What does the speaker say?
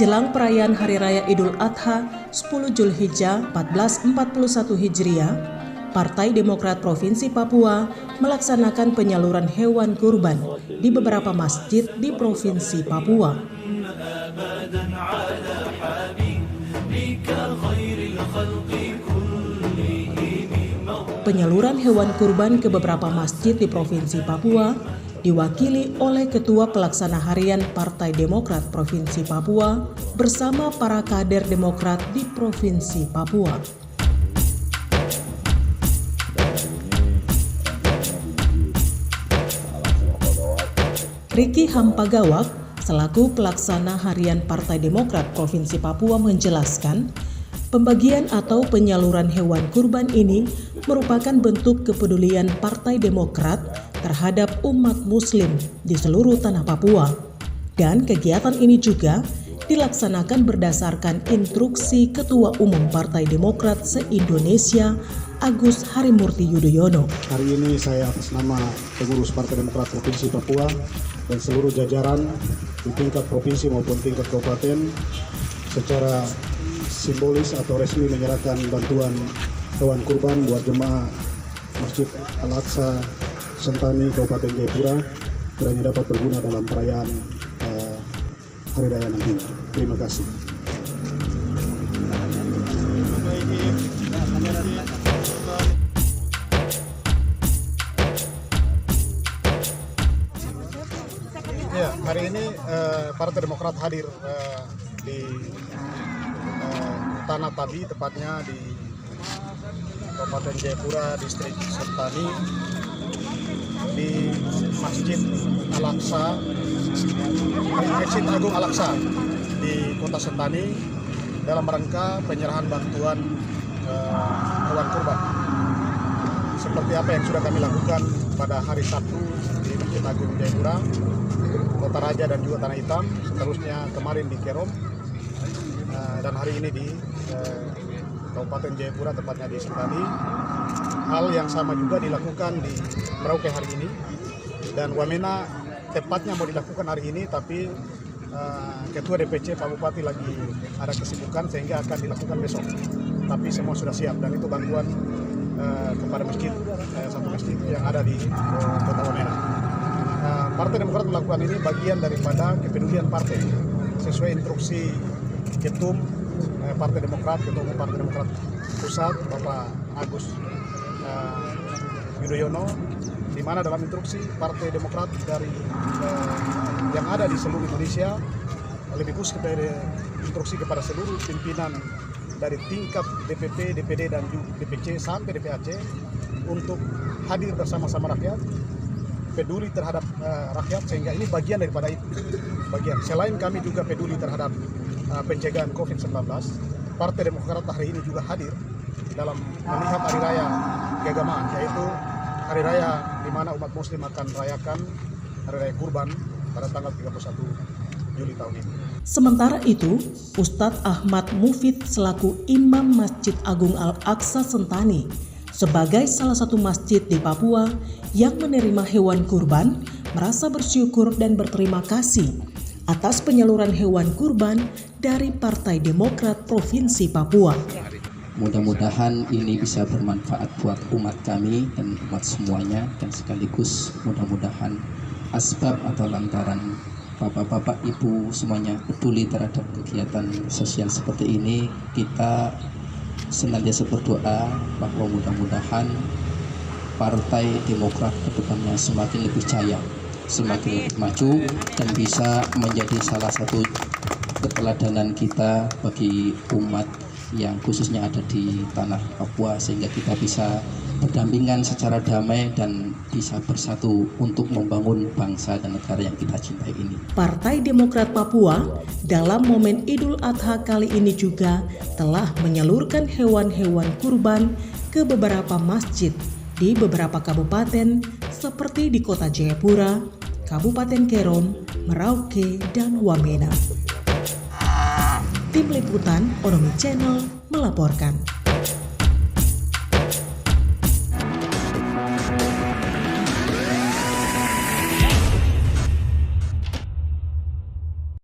Jelang perayaan Hari Raya Idul Adha 10 Zulhijjah 1441 Hijriah, Partai Demokrat Provinsi Papua melaksanakan penyaluran hewan kurban di beberapa masjid di Provinsi Papua. Penyaluran hewan kurban ke beberapa masjid di Provinsi Papua diwakili oleh Ketua Pelaksana Harian Partai Demokrat Provinsi Papua bersama para kader Demokrat di Provinsi Papua. Riki Hampagawak selaku Pelaksana Harian Partai Demokrat Provinsi Papua menjelaskan, pembagian atau penyaluran hewan kurban ini merupakan bentuk kepedulian Partai Demokrat terhadap umat Muslim di seluruh tanah Papua. Dan kegiatan ini juga dilaksanakan berdasarkan instruksi Ketua Umum Partai Demokrat se-Indonesia Agus Harimurti Yudhoyono. Hari ini saya atas nama pengurus Partai Demokrat Provinsi Papua dan seluruh jajaran di tingkat provinsi maupun tingkat kabupaten secara simbolis atau resmi menyerahkan bantuan hewan kurban buat jemaah Masjid Al-Aqsa Sentani Kabupaten Jayapura kiranya dapat berguna dalam perayaan Hari Raya nanti. Terima kasih. Ya, hari ini Partai Demokrat hadir di Tanah Tabi, tepatnya di Kabupaten Jayapura, Distrik Sentani, di Masjid Al-Aqsa, Masjid Agung Al-Aqsa di Kota Sentani dalam rangka penyerahan bantuan hewan kurban. Seperti apa yang sudah kami lakukan pada hari Sabtu di Masjid Agung Jayapura, Kota Raja dan juga Tanah Hitam, seterusnya kemarin di Kerom, dan hari ini di Kabupaten Jayapura, tepatnya di Sentani. Hal yang sama juga dilakukan di Merauke hari ini, dan Wamena tepatnya mau dilakukan hari ini, tapi Ketua DPC Pak Bupati lagi ada kesibukan sehingga akan dilakukan besok. Tapi semua sudah siap, dan itu bantuan kepada masjid, satu masjid yang ada di Kota Wamena. Partai Demokrat melakukan ini bagian daripada kepedulian partai sesuai instruksi Ketum Partai Demokrat, Ketua Umum Partai Demokrat Pusat, Bapak Agus Yudhoyono, di mana dalam instruksi Partai Demokrat dari yang ada di seluruh Indonesia, lebih khusus kepada instruksi kepada seluruh pimpinan dari tingkat DPP, DPD dan DPC sampai DPAC untuk hadir bersama-sama rakyat, peduli terhadap rakyat, sehingga ini bagian daripada itu. Selain kami juga peduli terhadap pencegahan COVID-19, Partai Demokrat hari ini juga hadir dalam melihat Hari Raya keagamaan, yaitu Hari Raya di mana umat Muslim akan merayakan Hari Raya Kurban pada tanggal 31 Juli tahun ini. Sementara itu, Ustadz Ahmad Mufid selaku Imam Masjid Agung Al-Aqsa Sentani sebagai salah satu masjid di Papua yang menerima hewan kurban merasa bersyukur dan berterima kasih atas penyaluran hewan kurban dari Partai Demokrat Provinsi Papua. Mudah-mudahan ini bisa bermanfaat buat umat kami dan umat semuanya, dan sekaligus mudah-mudahan asbab atau lantaran bapak-bapak, ibu semuanya peduli terhadap kegiatan sosial seperti ini, kita senantiasa berdoa bahwa mudah-mudahan Partai Demokrat ke depannya semakin lebih jaya, semakin lebih maju, dan bisa menjadi salah satu keteladanan kita bagi umat yang khususnya ada di tanah Papua, sehingga kita bisa berdampingan secara damai dan bisa bersatu untuk membangun bangsa dan negara yang kita cintai ini. Partai Demokrat Papua dalam momen Idul Adha kali ini juga telah menyalurkan hewan-hewan kurban ke beberapa masjid di beberapa kabupaten seperti di Kota Jayapura, Kabupaten Kerom, Merauke, dan Wamena. Tim Liputan Onomi Channel melaporkan.